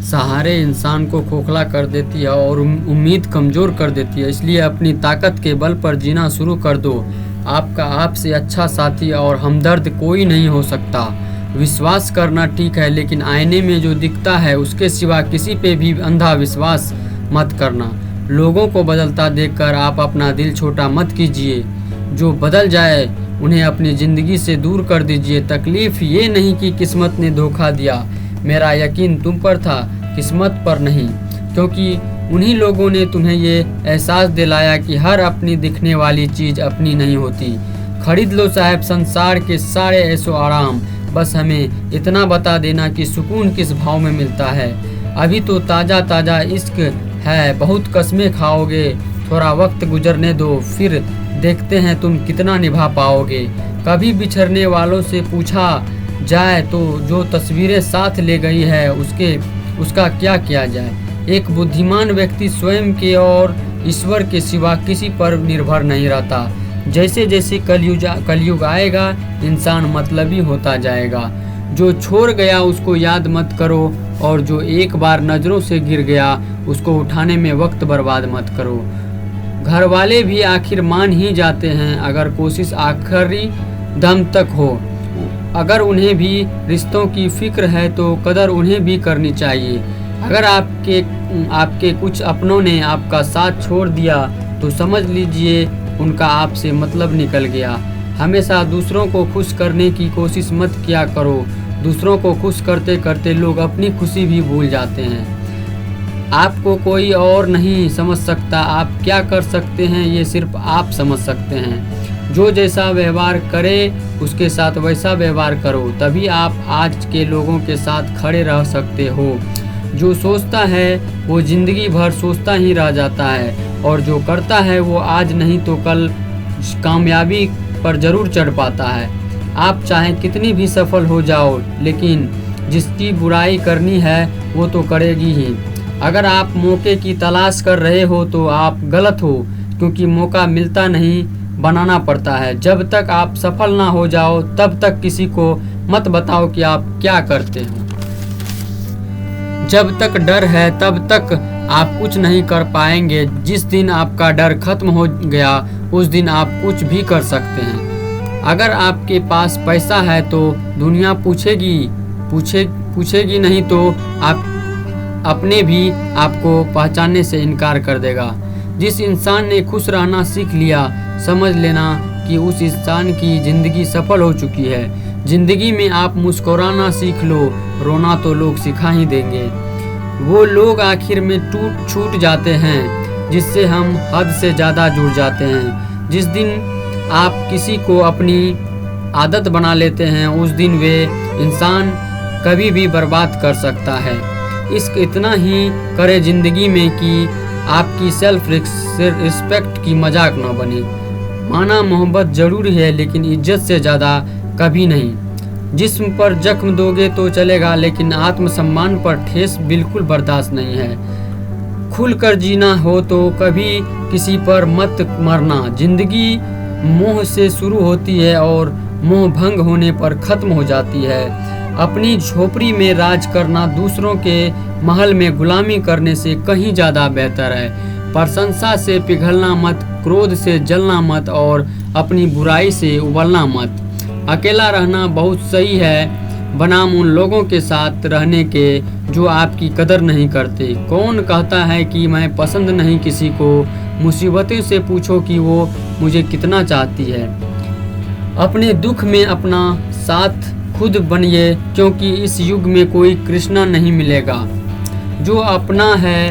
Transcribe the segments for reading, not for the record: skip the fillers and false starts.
सहारे इंसान को खोखला कर देती है और उम्मीद कमज़ोर कर देती है। इसलिए अपनी ताकत के बल पर जीना शुरू कर दो। आपका आपसे अच्छा साथी और हमदर्द कोई नहीं हो सकता। विश्वास करना ठीक है, लेकिन आईने में जो दिखता है उसके सिवा किसी पे भी अंधा विश्वास मत करना। लोगों को बदलता देखकर आप अपना दिल छोटा मत कीजिए। जो बदल जाए उन्हें अपनी ज़िंदगी से दूर कर दीजिए। तकलीफ़ ये नहीं कि किस्मत ने धोखा दिया, मेरा यकीन तुम पर था, किस्मत पर नहीं, क्योंकि उन्हीं लोगों ने तुम्हें ये एहसास दिलाया कि हर अपनी दिखने वाली चीज़ अपनी नहीं होती। खरीद लो साहब संसार के सारे ऐसो आराम, बस हमें इतना बता देना कि सुकून किस भाव में मिलता है। अभी तो ताज़ा ताज़ा इश्क है, बहुत कस्में खाओगे, थोड़ा वक्त गुजरने दो, फिर देखते हैं तुम कितना निभा पाओगे। कभी बिछड़ने वालों से पूछा जाए तो जो तस्वीरें साथ ले गई है उसका क्या किया जाए। एक बुद्धिमान व्यक्ति स्वयं के और ईश्वर के सिवा किसी पर निर्भर नहीं रहता। जैसे जैसे कलयुग आएगा इंसान मतलबी होता जाएगा। जो छोड़ गया उसको याद मत करो, और जो एक बार नज़रों से गिर गया उसको उठाने में वक्त बर्बाद मत करो। घर वाले भी आखिर मान ही जाते हैं अगर कोशिश आखिरी दम तक हो। अगर उन्हें भी रिश्तों की फिक्र है तो कदर उन्हें भी करनी चाहिए। अगर आपके कुछ अपनों ने आपका साथ छोड़ दिया तो समझ लीजिए उनका आपसे मतलब निकल गया। हमेशा दूसरों को खुश करने की कोशिश मत किया करो। दूसरों को खुश करते करते लोग अपनी खुशी भी भूल जाते हैं। आपको कोई और नहीं समझ सकता। आप क्या कर सकते हैं ये सिर्फ आप समझ सकते हैं। जो जैसा व्यवहार करे उसके साथ वैसा व्यवहार करो, तभी आप आज के लोगों के साथ खड़े रह सकते हो। जो सोचता है वो ज़िंदगी भर सोचता ही रह जाता है, और जो करता है वो आज नहीं तो कल कामयाबी पर ज़रूर चढ़ पाता है। आप चाहे कितनी भी सफल हो जाओ, लेकिन जिसकी बुराई करनी है वो तो करेगी ही। अगर आप मौके की तलाश कर रहे हो तो आप गलत हो, क्योंकि मौका मिलता नहीं, बनाना पड़ता है। जब तक आप सफल ना हो जाओ तब तक किसी को मत बताओ कि आप क्या करते हो। जब तक डर है तब तक आप कुछ नहीं कर पाएंगे। जिस दिन आपका डर खत्म हो गया उस दिन आप कुछ भी कर सकते हैं। अगर आपके पास पैसा है तो दुनिया पूछेगी नहीं तो आप अपने भी आपको पहचानने से इनकार कर देगा। जिस इंसान ने खुश रहना सीख लिया, समझ लेना कि उस इंसान की ज़िंदगी सफल हो चुकी है। ज़िंदगी में आप मुस्कुराना सीख लो, रोना तो लोग सिखा ही देंगे। वो लोग आखिर में छूट जाते हैं जिससे हम हद से ज़्यादा जुड़ जाते हैं। जिस दिन आप किसी को अपनी आदत बना लेते हैं उस दिन वे इंसान कभी भी बर्बाद कर सकता है। इश्क इतना ही करे ज़िंदगी में कि आपकी सेल्फ रिस्पेक्ट की मजाक न बने। माना मोहब्बत ज़रूरी है, लेकिन इज्जत से ज़्यादा कभी नहीं। जिस्म पर जख्म दोगे तो चलेगा, लेकिन आत्मसम्मान पर ठेस बिल्कुल बर्दाश्त नहीं है। खुलकर जीना हो तो कभी किसी पर मत मरना। जिंदगी मोह से शुरू होती है और मोह भंग होने पर खत्म हो जाती है। अपनी झोपड़ी में राज करना दूसरों के महल में गुलामी करने से कहीं ज़्यादा बेहतर है। प्रशंसा से पिघलना मत, क्रोध से जलना मत और अपनी बुराई से उबलना मत। अकेला रहना बहुत सही है बनाम उन लोगों के साथ रहने के जो आपकी कदर नहीं करते। कौन कहता है कि मैं पसंद नहीं किसी को। मुसीबतों से पूछो कि वो मुझे कितना चाहती है। अपने दुख में अपना साथ खुद बनिए, क्योंकि इस युग में कोई कृष्णा नहीं मिलेगा। जो अपना है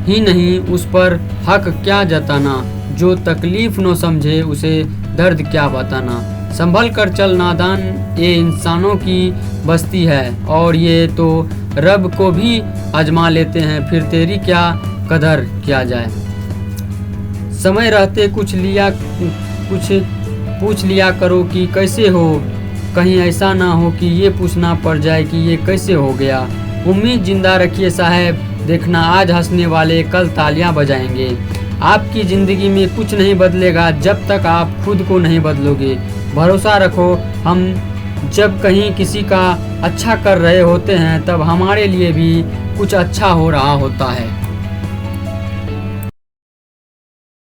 ही नहीं उस पर हक क्या जताना। जो तकलीफ न समझे उसे दर्द क्या बताना। संभल कर चल नादान, ये इंसानों की बस्ती है और ये तो रब को भी आजमा लेते हैं, फिर तेरी क्या कदर किया जाए। समय रहते कुछ पूछ लिया करो कि कैसे हो, कहीं ऐसा ना हो कि ये पूछना पड़ जाए कि ये कैसे हो गया। उम्मीद जिंदा रखिए साहब, देखना आज हंसने वाले कल तालियां बजाएंगे। आपकी ज़िंदगी में कुछ नहीं बदलेगा जब तक आप खुद को नहीं बदलोगे। भरोसा रखो, हम जब कहीं किसी का अच्छा कर रहे होते हैं तब हमारे लिए भी कुछ अच्छा हो रहा होता है।